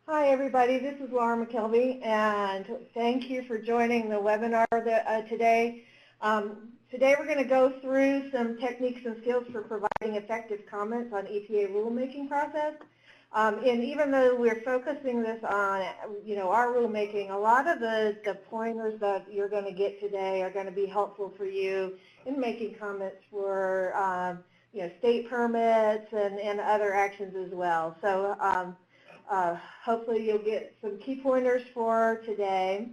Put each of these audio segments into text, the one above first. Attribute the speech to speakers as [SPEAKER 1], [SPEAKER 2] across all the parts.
[SPEAKER 1] Hi everybody, this is Laura McKelvey, and thank you for joining the webinar today. Today we're going to go through some techniques and skills for providing effective comments on EPA rulemaking process. And even though we're focusing this on, our rulemaking, a lot of the pointers that you're going to get today are going to be helpful for you in making comments for, state permits and other actions as well. So hopefully you'll get some key pointers for today.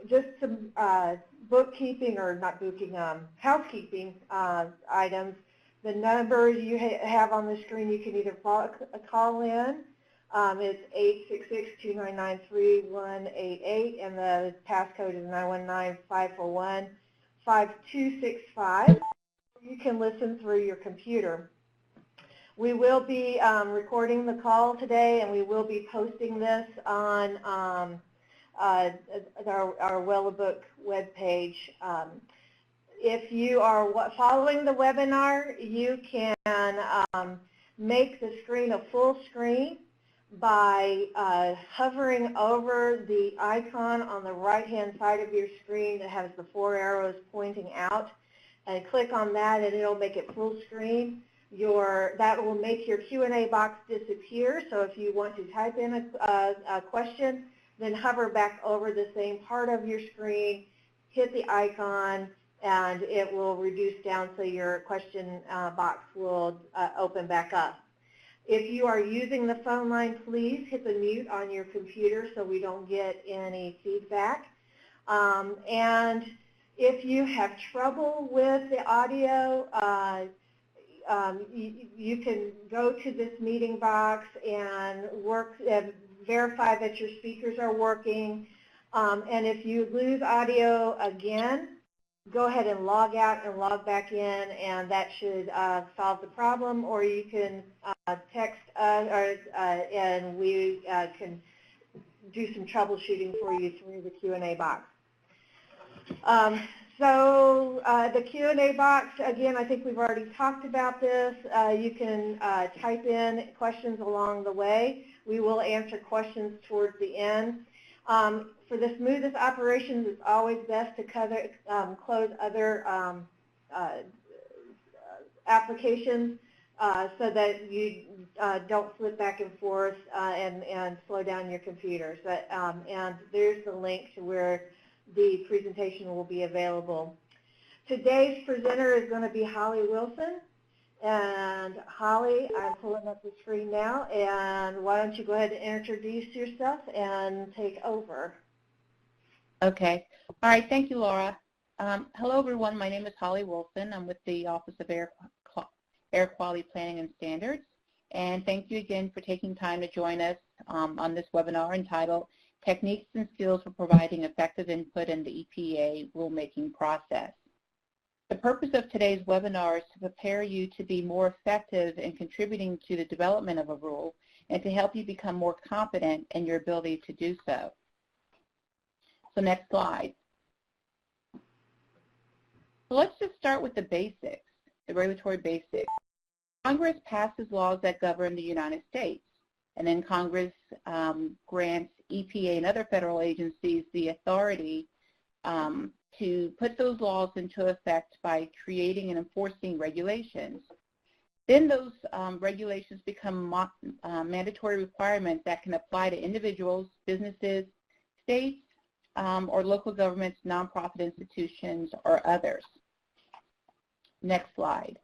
[SPEAKER 1] Just some bookkeeping, or not bookkeeping, housekeeping items. The number you have on the screen, you can either call in. It's 866-299-3188, and the passcode is 919-541-5265. You can listen through your computer. We will be recording the call today, and we will be posting this on our Willowbrook webpage. If you are following the webinar, you can make the screen a full screen by hovering over the icon on the right-hand side of your screen that has the 4 arrows pointing out, and click on that, and it'll make it full screen. That will make your Q&A box disappear, so if you want to type in a question, then hover back over the same part of your screen, hit the icon, and it will reduce down so your question box will open back up. If you are using the phone line, please hit the mute on your computer so we don't get any feedback. And if you have trouble with the audio, you can go to this meeting box and verify that your speakers are working. And if you lose audio again, go ahead and log out and log back in, and that should solve the problem. Or you can text us, and we can do some troubleshooting for you through the Q&A box. So the Q&A box, again, I think we've already talked about this. You can type in questions along the way. We will answer questions towards the end. For the smoothest operations, it's always best to close other applications so that you don't flip back and forth and slow down your computer. And there's the link to where the presentation will be available. Today's presenter is going to be Holly Wilson. And Holly, I'm pulling up the screen now, and why don't you go ahead and introduce yourself and take over.
[SPEAKER 2] Okay. All right. Thank you, Laura. Hello, everyone. My name is Holly Wilson. I'm with the Office of Air Quality Planning and Standards. And thank you again for taking time to join us on this webinar entitled Techniques and Skills for Providing Effective Input in the EPA Rulemaking Process. The purpose of today's webinar is to prepare you to be more effective in contributing to the development of a rule and to help you become more confident in your ability to do so. So next slide. So let's just start with the basics, the regulatory basics. Congress passes laws that govern the United States, and then Congress grants EPA and other federal agencies the authority to put those laws into effect by creating and enforcing regulations. Then those regulations become mandatory requirements that can apply to individuals, businesses, states, or local governments, nonprofit institutions, or others. Next slide.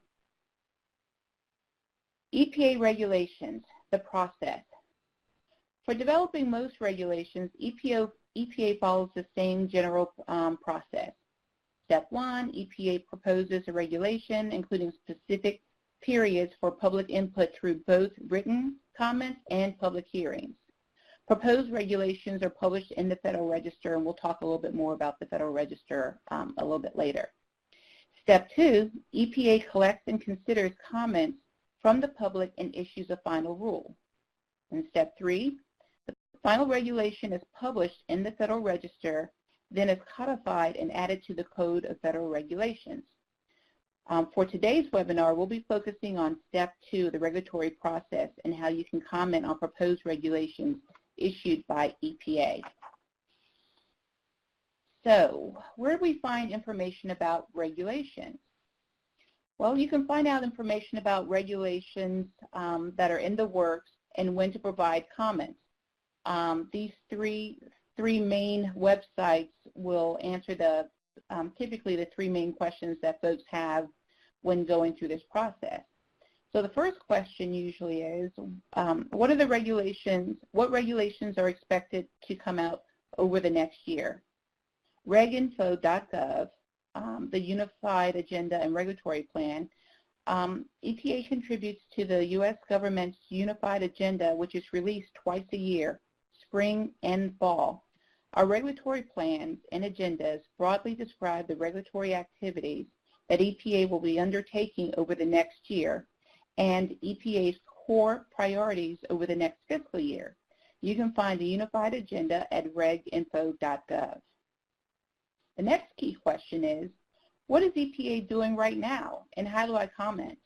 [SPEAKER 2] EPA regulations, the process. For developing most regulations, EPA follows the same general process. Step 1, EPA proposes a regulation, including specific periods for public input through both written comments and public hearings. Proposed regulations are published in the Federal Register, and we'll talk a little bit more about the Federal Register a little bit later. Step 2, EPA collects and considers comments from the public and issues a final rule. And step 3, the final regulation is published in the Federal Register, then is codified and added to the Code of Federal Regulations. For today's webinar, we'll be focusing on step 2 of the regulatory process and how you can comment on proposed regulations issued by EPA. So, where do we find information about regulations? Well, you can find out information about regulations that are in the works and when to provide comments. These three main websites will answer typically the 3 main questions that folks have when going through this process. So the first question usually is, what regulations are expected to come out over the next year? reginfo.gov, the Unified Agenda and Regulatory Plan. EPA contributes to the U.S. government's Unified Agenda, which is released twice a year, spring and fall. Our regulatory plans and agendas broadly describe the regulatory activities that EPA will be undertaking over the next year and EPA's core priorities over the next fiscal year. You can find the Unified Agenda at reginfo.gov. The next key question is, what is EPA doing right now, and how do I comment?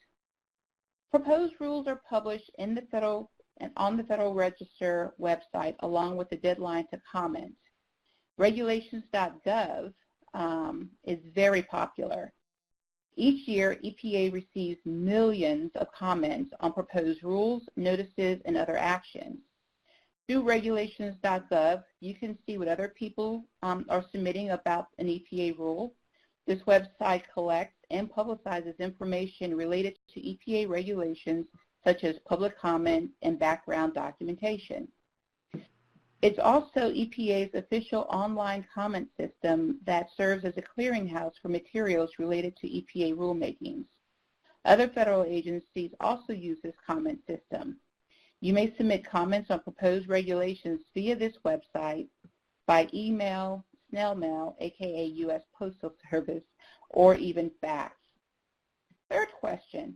[SPEAKER 2] Proposed rules are published on the Federal Register website along with the deadline to comment. Regulations.gov is very popular. Each year, EPA receives millions of comments on proposed rules, notices, and other actions. Through regulations.gov, you can see what other people are submitting about an EPA rule. This website collects and publicizes information related to EPA regulations such as public comment and background documentation. It's also EPA's official online comment system that serves as a clearinghouse for materials related to EPA rulemakings. Other federal agencies also use this comment system. You may submit comments on proposed regulations via this website by email, snail mail, aka U.S. Postal Service, or even fax. Third question,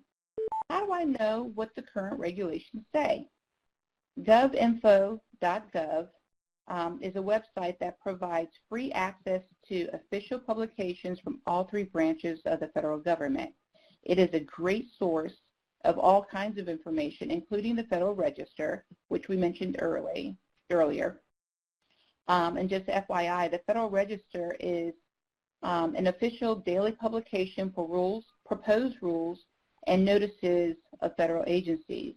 [SPEAKER 2] how do I know what the current regulations say? govinfo.gov is a website that provides free access to official publications from all 3 branches of the federal government. It is a great source of all kinds of information, including the Federal Register, which we mentioned earlier. And just FYI, the Federal Register is an official daily publication for rules, proposed rules, and notices of federal agencies.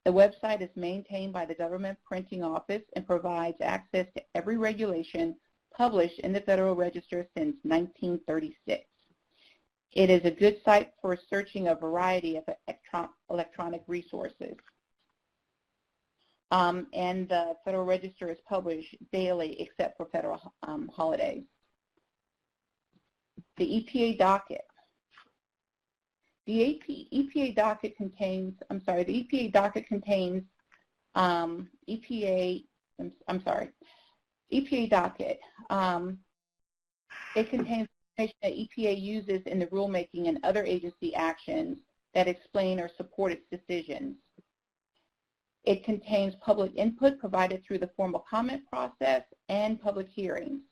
[SPEAKER 2] The website is maintained by the Government Printing Office and provides access to every regulation published in the Federal Register since 1936. It is a good site for searching a variety of electronic resources. And the Federal Register is published daily except for federal holidays. The EPA docket. The EPA docket contains EPA docket contains it contains information that EPA uses in the rulemaking and other agency actions that explain or support its decisions. It contains public input provided through the formal comment process and public hearings.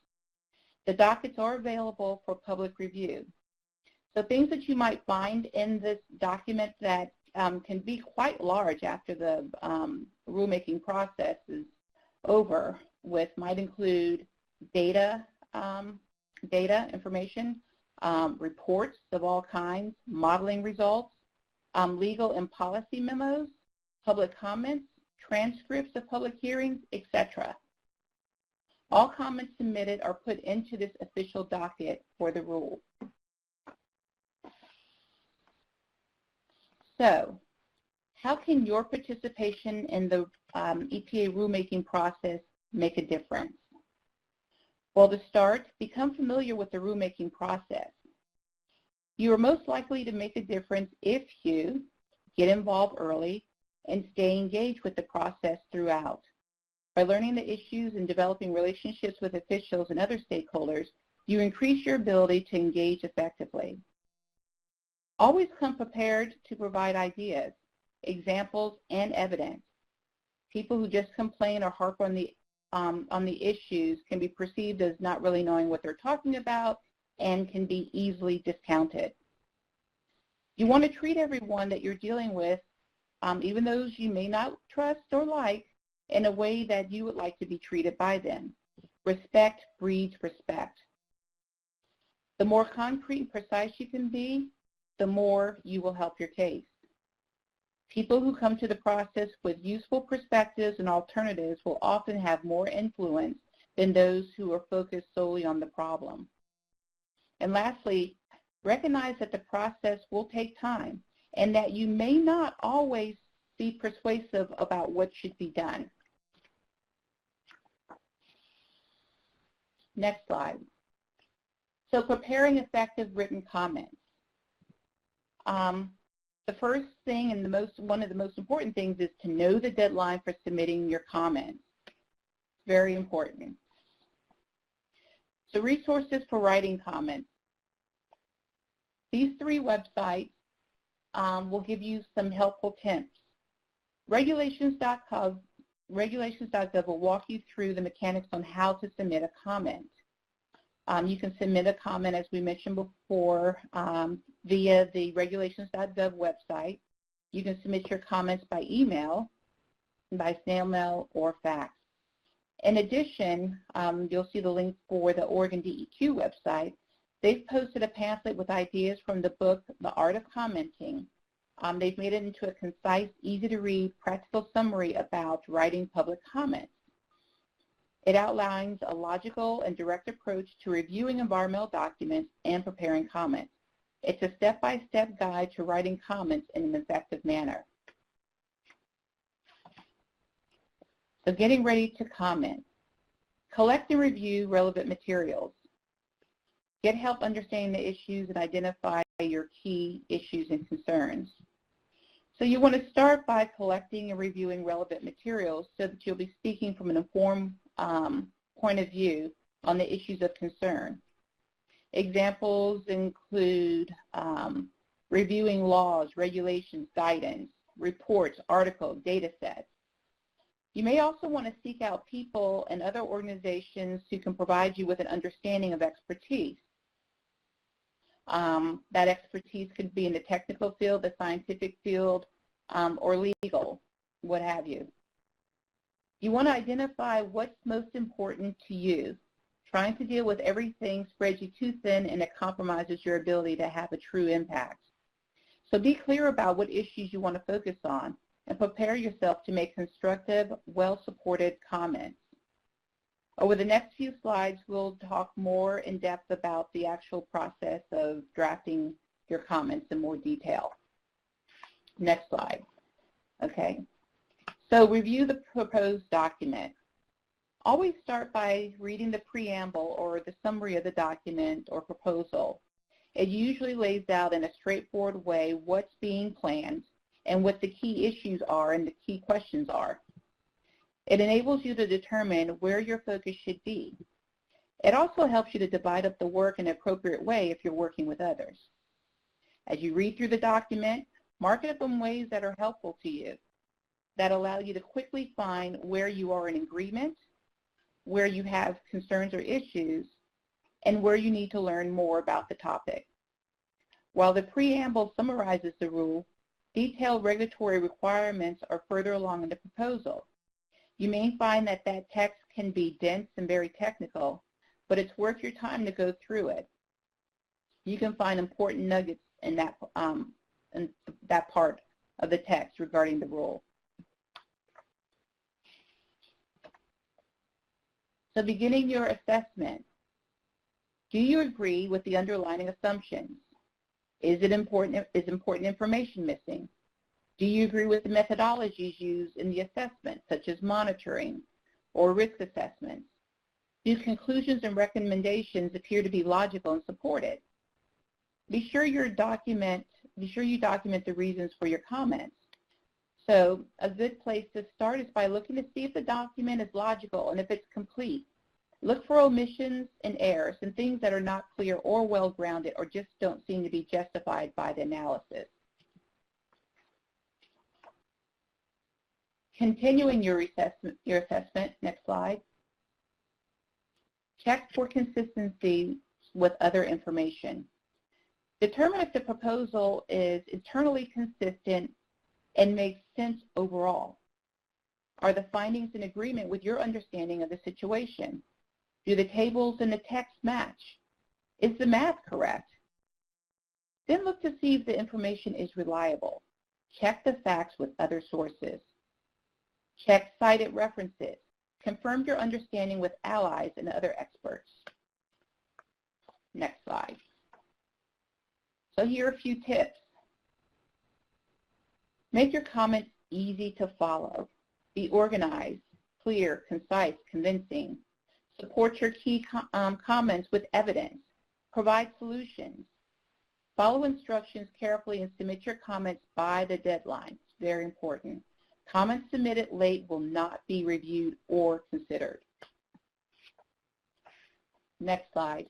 [SPEAKER 2] The dockets are available for public review. So things that you might find in this document that can be quite large after the rulemaking process is over with might include data information, reports of all kinds, modeling results, legal and policy memos, public comments, transcripts of public hearings, etc. All comments submitted are put into this official docket for the rule. So, how can your participation in the EPA rulemaking process make a difference? Well, to start, become familiar with the rulemaking process. You are most likely to make a difference if you get involved early and stay engaged with the process throughout. By learning the issues and developing relationships with officials and other stakeholders, you increase your ability to engage effectively. Always come prepared to provide ideas, examples, and evidence. People who just complain or harp on the issues can be perceived as not really knowing what they're talking about and can be easily discounted. You want to treat everyone that you're dealing with, even those you may not trust or like, in a way that you would like to be treated by them. Respect breeds respect. The more concrete and precise you can be, the more you will help your case. People who come to the process with useful perspectives and alternatives will often have more influence than those who are focused solely on the problem. And lastly, recognize that the process will take time and that you may not always be persuasive about what should be done. Next slide. So preparing effective written comments. The first thing and one of the most important things is to know the deadline for submitting your comments. Very important. So resources for writing comments. These 3 websites will give you some helpful tips. Regulations.gov will walk you through the mechanics on how to submit a comment. You can submit a comment, as we mentioned before, via the regulations.gov website. You can submit your comments by email, by snail mail, or fax. In addition, you'll see the link for the Oregon DEQ website. They've posted a pamphlet with ideas from the book, The Art of Commenting. They've made it into a concise, easy-to-read, practical summary about writing public comments. It outlines a logical and direct approach to reviewing environmental documents and preparing comments. It's a step-by-step guide to writing comments in an effective manner. So getting ready to comment. Collect and review relevant materials. Get help understanding the issues and identify your key issues and concerns. So you want to start by collecting and reviewing relevant materials so that you'll be speaking from an informed point of view on the issues of concern. Examples include reviewing laws, regulations, guidance, reports, articles, data sets. You may also want to seek out people and other organizations who can provide you with an understanding of expertise. That expertise could be in the technical field, the scientific field, or legal, what have you. You want to identify what's most important to you. Trying to deal with everything spreads you too thin and it compromises your ability to have a true impact. So be clear about what issues you want to focus on and prepare yourself to make constructive, well-supported comments. Over the next few slides, we'll talk more in depth about the actual process of drafting your comments in more detail. Next slide. Okay. So review the proposed document. Always start by reading the preamble or the summary of the document or proposal. It usually lays out in a straightforward way what's being planned and what the key issues are and the key questions are. It enables you to determine where your focus should be. It also helps you to divide up the work in an appropriate way if you're working with others. As you read through the document, mark it up in ways that are helpful to you, that allow you to quickly find where you are in agreement, where you have concerns or issues, and where you need to learn more about the topic. While the preamble summarizes the rule, detailed regulatory requirements are further along in the proposal. You may find that that text can be dense and very technical, but it's worth your time to go through it. You can find important nuggets in that part of the text regarding the rule. So beginning your assessment, do you agree with the underlying assumptions? Is important information missing? Do you agree with the methodologies used in the assessment, such as monitoring or risk assessments? Do conclusions and recommendations appear to be logical and supported? Be sure you document the reasons for your comments. So a good place to start is by looking to see if the document is logical and if it's complete. Look for omissions and errors and things that are not clear or well-grounded or just don't seem to be justified by the analysis. Continuing your assessment, next slide. Check for consistency with other information. Determine if the proposal is internally consistent and makes sense overall. Are the findings in agreement with your understanding of the situation? Do the tables and the text match? Is the math correct? Then look to see if the information is reliable. Check the facts with other sources. Check cited references. Confirm your understanding with allies and other experts. Next slide. So here are a few tips. Make your comments easy to follow. Be organized, clear, concise, convincing. Support your key comments with evidence. Provide solutions. Follow instructions carefully and submit your comments by the deadline. It's very important. Comments submitted late will not be reviewed or considered. Next slide.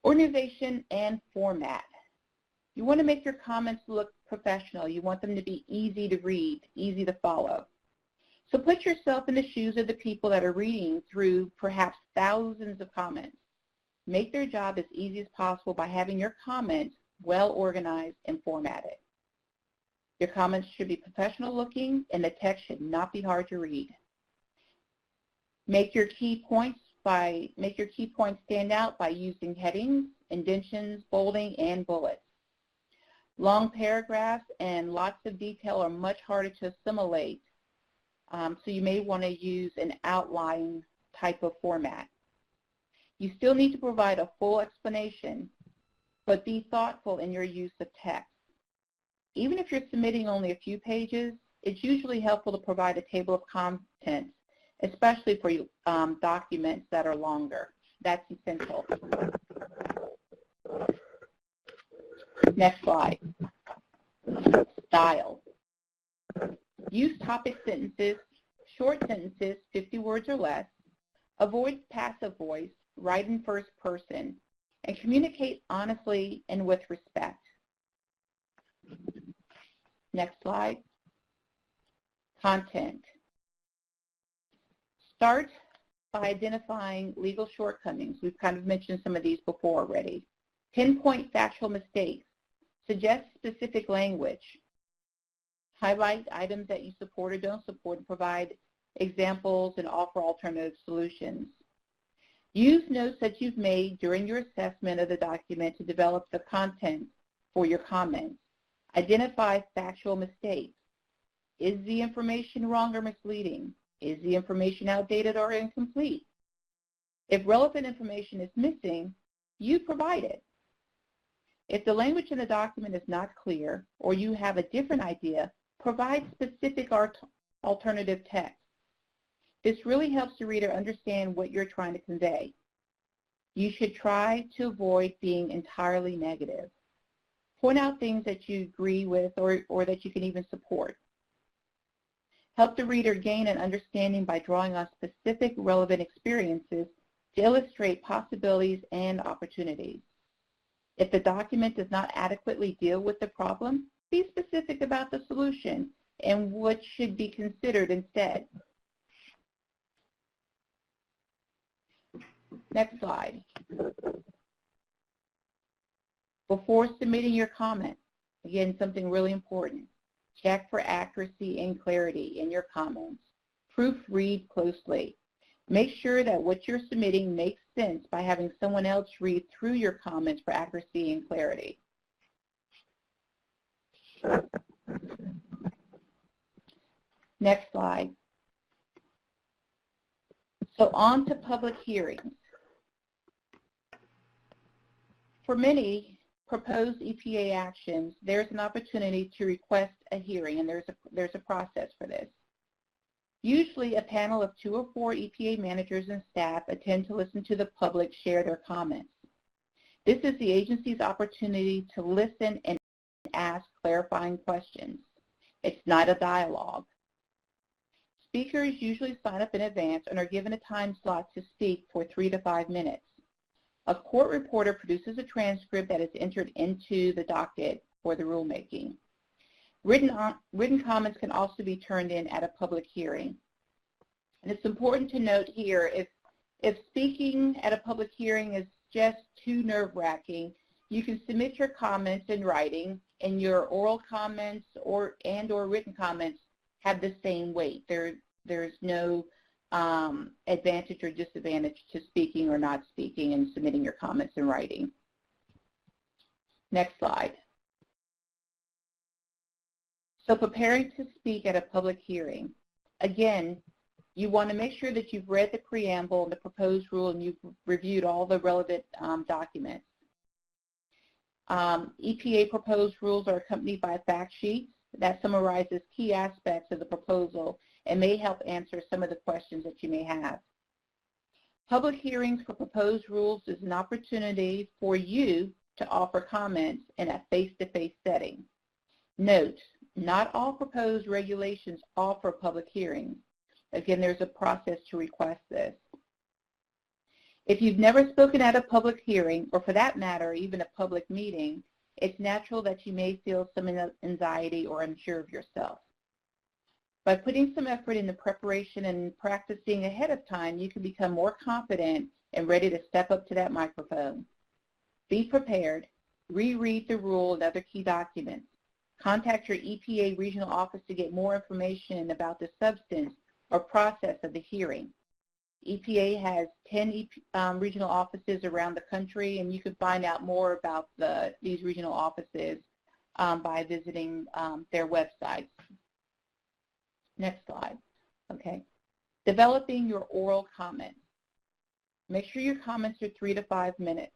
[SPEAKER 2] Organization and format. You want to make your comments look professional. You want them to be easy to read, easy to follow. So put yourself in the shoes of the people that are reading through perhaps thousands of comments. Make their job as easy as possible by having your comments well organized and formatted. Your comments should be professional looking and the text should not be hard to read. Make your key points stand out by using headings, indentions, bolding, and bullets. Long paragraphs and lots of detail are much harder to assimilate, so you may want to use an outline type of format. You still need to provide a full explanation, but be thoughtful in your use of text. Even if you're submitting only a few pages, it's usually helpful to provide a table of contents, especially for documents that are longer. That's essential. Next slide. Style. Use topic sentences, short sentences, 50 words or less. Avoid passive voice. Write in first person. And communicate honestly and with respect. Next slide. Content. Start by identifying legal shortcomings. We've kind of mentioned some of these before already. Pinpoint factual mistakes. Suggest specific language. Highlight items that you support or don't support and provide examples and offer alternative solutions. Use notes that you've made during your assessment of the document to develop the content for your comments. Identify factual mistakes. Is the information wrong or misleading? Is the information outdated or incomplete? If relevant information is missing, you provide it. If the language in the document is not clear or you have a different idea, provide specific alternative text. This really helps the reader understand what you're trying to convey. You should try to avoid being entirely negative. Point out things that you agree with or that you can even support. Help the reader gain an understanding by drawing on specific relevant experiences to illustrate possibilities and opportunities. If the document does not adequately deal with the problem, be specific about the solution and what should be considered instead. Next slide. Before submitting your comment, again, something really important. Check for accuracy and clarity in your comments. Proofread closely. Make sure that what you're submitting makes sense by having someone else read through your comments for accuracy and clarity. Next slide. So on to public hearings. For many proposed EPA actions, there's an opportunity to request a hearing, and there's a process for this. Usually a panel of 2 or 4 EPA managers and staff attend to listen to the public share their comments. This is the agency's opportunity to listen and ask clarifying questions. It's not a dialogue. Speakers usually sign up in advance and are given a time slot to speak for 3 to 5 minutes. A court reporter produces a transcript that is entered into the docket for the rulemaking. Written comments can also be turned in at a public hearing. And it's important to note here, if speaking at a public hearing is just too nerve-wracking, you can submit your comments in writing, and your oral comments or written comments have the same weight. There's no advantage or disadvantage to speaking or not speaking and submitting your comments in writing. Next slide. So preparing to speak at a public hearing. Again, you want to make sure that you've read the preamble and the proposed rule and you've reviewed all the relevant documents. EPA proposed rules are accompanied by fact sheets that summarizes key aspects of the proposal and may help answer some of the questions that you may have. Public hearings for proposed rules is an opportunity for you to offer comments in a face-to-face setting. Note, not all proposed regulations offer public hearings. Again, there's a process to request this. If you've never spoken at a public hearing, or for that matter, even a public meeting, it's natural that you may feel some anxiety or unsure of yourself. By putting some effort into preparation and practicing ahead of time, you can become more confident and ready to step up to that microphone. Be prepared. Reread the rule and other key documents. Contact your EPA regional office to get more information about the substance or process of the hearing. EPA has 10 regional offices around the country, and you can find out more about these regional offices by visiting their websites. Next slide. Okay. Developing your oral comments. Make sure your comments are 3 to 5 minutes.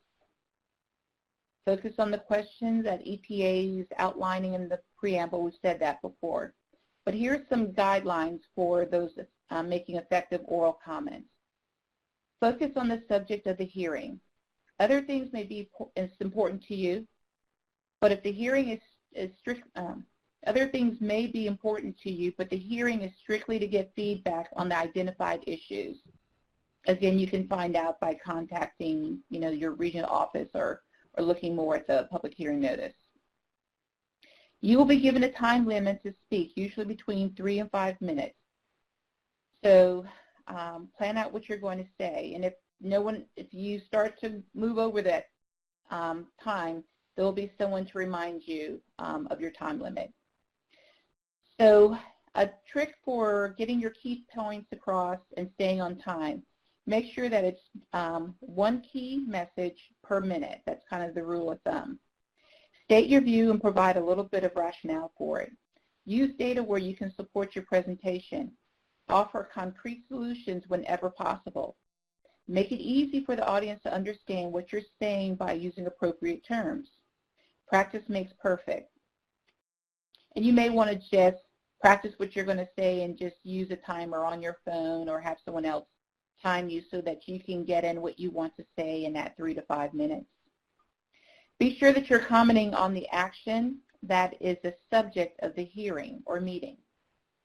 [SPEAKER 2] Focus on the questions that EPA is outlining in the preamble. We've said that before. But here are some guidelines for those making effective oral comments. Focus on the subject of the hearing. Other things may be important to you, but if the hearing is strict, other things may be important to you, but the hearing is strictly to get feedback on the identified issues. Again, you can find out by contacting, your regional office or looking more at the public hearing notice. You will be given a time limit to speak, usually between 3 and 5 minutes. So plan out what you're going to say, and if you start to move over that time, there will be someone to remind you of your time limit. So a trick for getting your key points across and staying on time, make sure that it's one key message per minute. That's kind of the rule of thumb. State your view and provide a little bit of rationale for it. Use data where you can support your presentation. Offer concrete solutions whenever possible. Make it easy for the audience to understand what you're saying by using appropriate terms. Practice makes perfect. And you may want to just practice what you're going to say and just use a timer on your phone or have someone else time you so that you can get in what you want to say in that 3 to 5 minutes. Be sure that you're commenting on the action that is the subject of the hearing or meeting.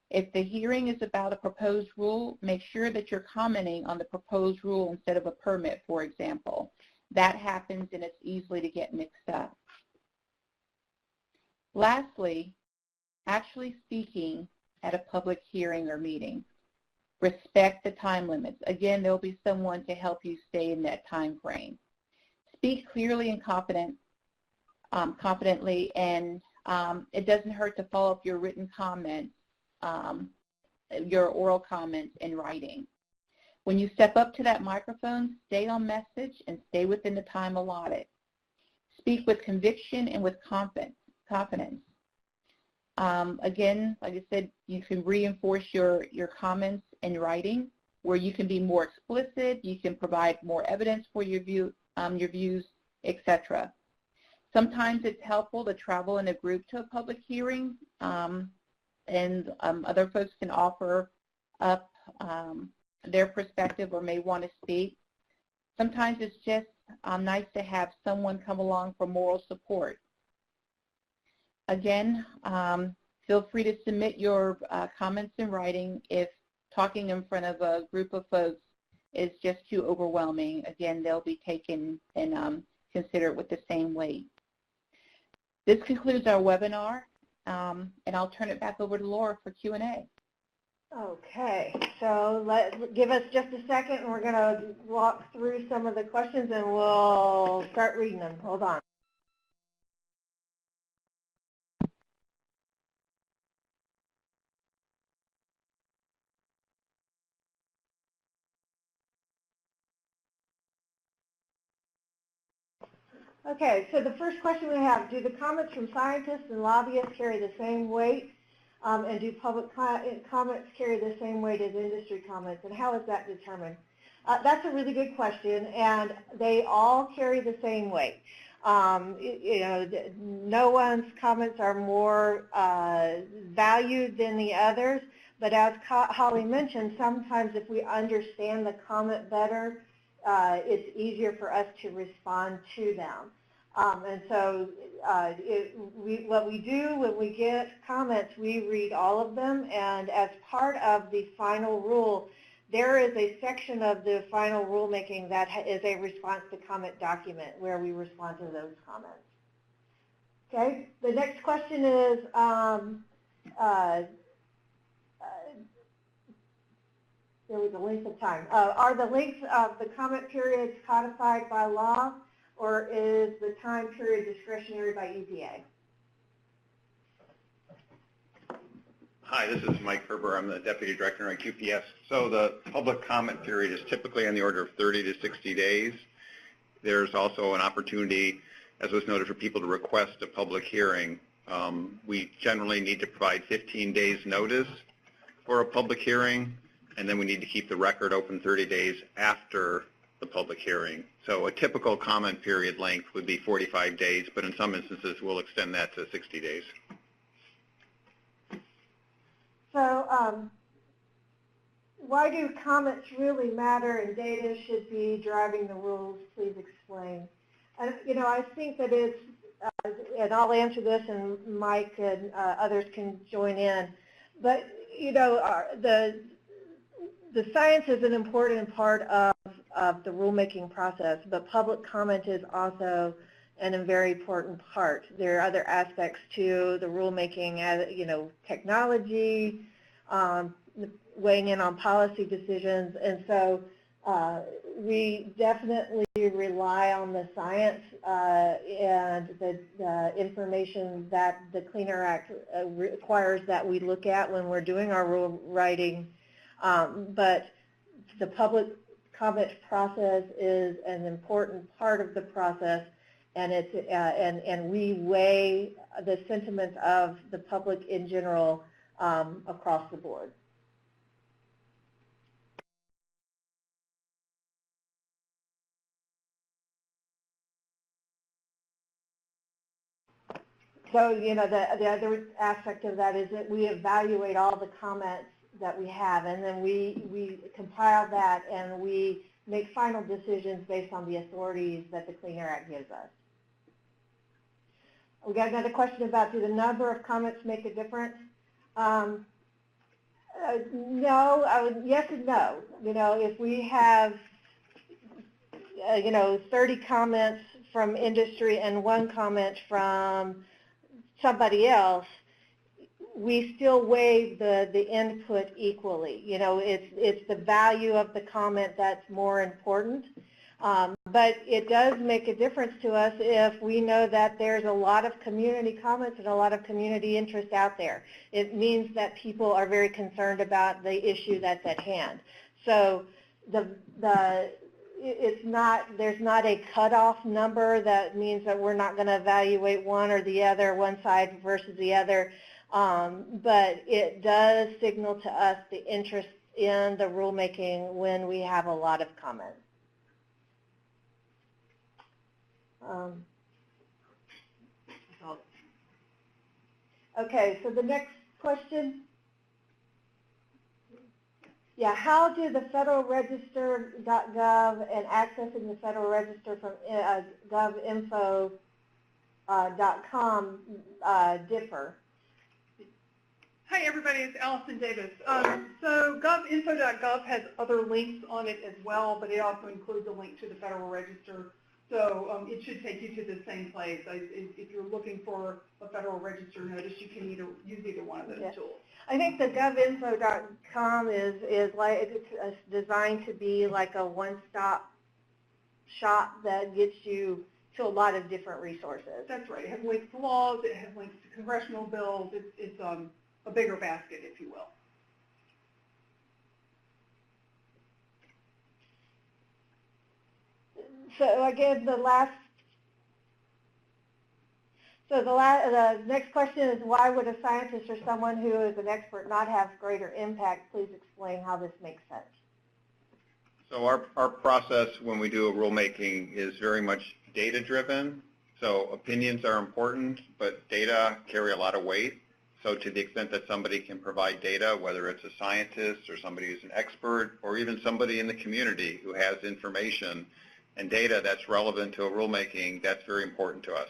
[SPEAKER 2] If the hearing is about a proposed rule, make sure that you're commenting on the proposed rule instead of a permit, for example. That happens and it's easily to get mixed up. Lastly, actually speaking at a public hearing or meeting. Respect the time limits. Again, there will be someone to help you stay in that time frame. Speak clearly and confidently, and it doesn't hurt to follow up your written comments, your oral comments in writing. When you step up to that microphone, stay on message and stay within the time allotted. Speak with conviction and with confidence. Again, like I said, you can reinforce your comments in writing where you can be more explicit, you can provide more evidence for your views, etc. Sometimes it's helpful to travel in a group to a public hearing, and other folks can offer up their perspective or may want to speak. Sometimes it's just nice to have someone come along for moral support. Again, feel free to submit your comments in writing if talking in front of a group of folks is just too overwhelming. Again, they'll be taken and considered with the same weight. This concludes our webinar, and I'll turn it back over to Laura for Q&A.
[SPEAKER 1] Okay, so give us just a second, and we're going to walk through some of the questions, and we'll start reading them. Hold on. Okay, so the first question we have, do the comments from scientists and lobbyists carry the same weight, and do public comments carry the same weight as industry comments, and how is that determined? That's a really good question, and they all carry the same weight. No one's comments are more valued than the others, but as Holly mentioned, sometimes if we understand the comment better, it's easier for us to respond to them. And so what we do when we get comments, we read all of them, and as part of the final rule, there is a section of the final rulemaking that is a response to comment document where we respond to those comments. Okay, the next question is, there was a length of time. Are the lengths of the comment periods codified by law, or is the time period discretionary by EPA?
[SPEAKER 3] Hi, this is Mike Herber. I'm the Deputy Director at QPS. So the public comment period is typically on the order of 30 to 60 days. There's also an opportunity, as was noted, for people to request a public hearing. We generally need to provide 15 days notice for a public hearing, and then we need to keep the record open 30 days after the public hearing. So a typical comment period length would be 45 days, but in some instances we'll extend that to 60 days.
[SPEAKER 1] So why do comments really matter and data should be driving the rules? Please explain. And, I think that it's, and I'll answer this and Mike and others can join in, but, the science is an important part of the rulemaking process, but public comment is also a very important part. There are other aspects to the rulemaking, technology, weighing in on policy decisions, and so we definitely rely on the science and the information that the Clean Air Act requires that we look at when we're doing our rule writing. But the public comment process is an important part of the process, and it's and we weigh the sentiments of the public in general across the board. So, the other aspect of that is that we evaluate all the comments that we have, and then we compile that, and we make final decisions based on the authorities that the Clean Air Act gives us. We got another question about, do the number of comments make a difference? No, yes and no. If we have, 30 comments from industry and 1 comment from somebody else, we still weigh the input equally. It's the value of the comment that's more important. But it does make a difference to us if we know that there's a lot of community comments and a lot of community interest out there. It means that people are very concerned about the issue that's at hand. So there's not a cutoff number that means that we're not going to evaluate one or the other, one side versus the other. But it does signal to us the interest in the rulemaking when we have a lot of comments. Okay, so the next question. Yeah, how do the Federal Register.gov and accessing the Federal Register from govinfo.com differ?
[SPEAKER 4] Hi everybody, it's Allison Davis. So govinfo.gov has other links on it as well, but it also includes a link to the Federal Register So it should take you to the same place. If you're looking for a Federal Register notice, you can use either one of those tools.
[SPEAKER 1] I think the govinfo.com is like, it's designed to be like a one-stop shop that gets you to a lot of different resources.
[SPEAKER 4] That's right. It has links to laws. It has links to congressional bills. It's a bigger basket, if you will.
[SPEAKER 1] So again, the next question is, why would a scientist or someone who is an expert not have greater impact? Please explain how this makes sense.
[SPEAKER 3] So our process when we do a rulemaking is very much data-driven. So opinions are important, but data carry a lot of weight. So to the extent that somebody can provide data, whether it's a scientist or somebody who's an expert or even somebody in the community who has information and data that's relevant to a rulemaking, that's very important to us.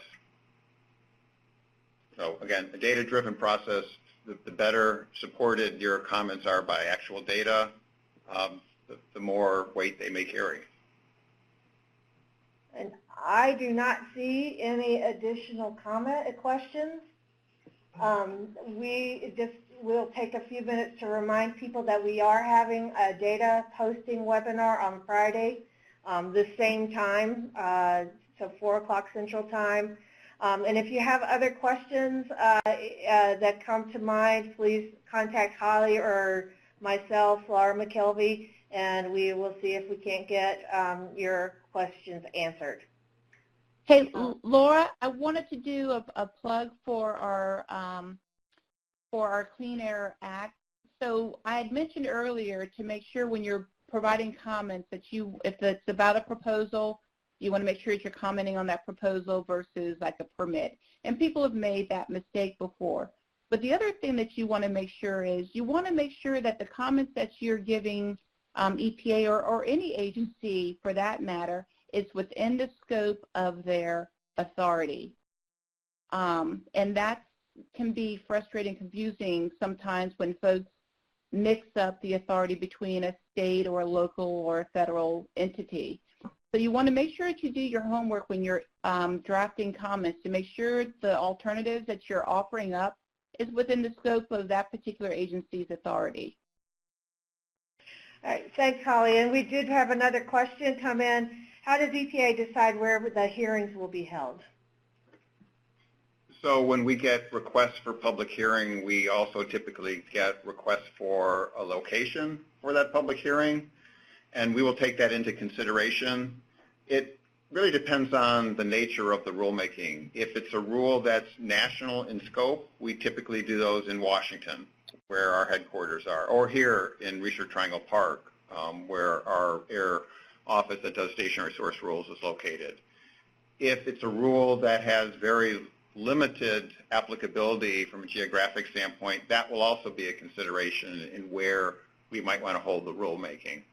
[SPEAKER 3] So again, a data-driven process, the better supported your comments are by actual data, the more weight they may carry.
[SPEAKER 1] And I do not see any additional questions. We'll take a few minutes to remind people that we are having a data posting webinar on Friday, the same time, so 4 o'clock Central Time. And if you have other questions that come to mind, please contact Holly or myself, Laura McKelvey, and we will see if we can't get your questions answered.
[SPEAKER 2] Hey, Laura, I wanted to do a plug for our Clean Air Act. So I had mentioned earlier to make sure when you're providing comments that if it's about a proposal, you want to make sure that you're commenting on that proposal versus like a permit. And people have made that mistake before. But the other thing that you want to make sure is you want to make sure that the comments that you're giving EPA or any agency for that matter is within the scope of their authority. And that can be frustrating, confusing sometimes when folks mix up the authority between a state or a local or a federal entity. So you want to make sure that you do your homework when you're drafting comments to make sure the alternatives that you're offering up is within the scope of that particular agency's authority.
[SPEAKER 1] All right, thanks, Holly. And we did have another question come in. How does EPA decide where the hearings will be held?
[SPEAKER 3] So when we get requests for public hearing, we also typically get requests for a location for that public hearing, and we will take that into consideration. It really depends on the nature of the rulemaking. If it's a rule that's national in scope, we typically do those in Washington, where our headquarters are, or here in Research Triangle Park, where our air office that does stationary source rules is located. If it's a rule that has very limited applicability from a geographic standpoint, that will also be a consideration in where we might want to hold the rulemaking.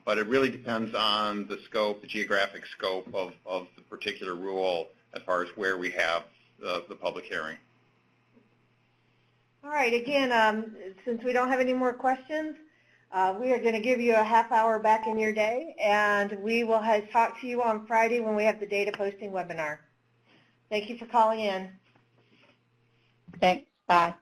[SPEAKER 3] But it really depends on the scope, the geographic scope of the particular rule as far as where we have the public hearing.
[SPEAKER 1] All right, again, since we don't have any more questions, we are going to give you a half hour back in your day, and we will talk to you on Friday when we have the data posting webinar. Thank you for calling in.
[SPEAKER 2] Thanks. Bye.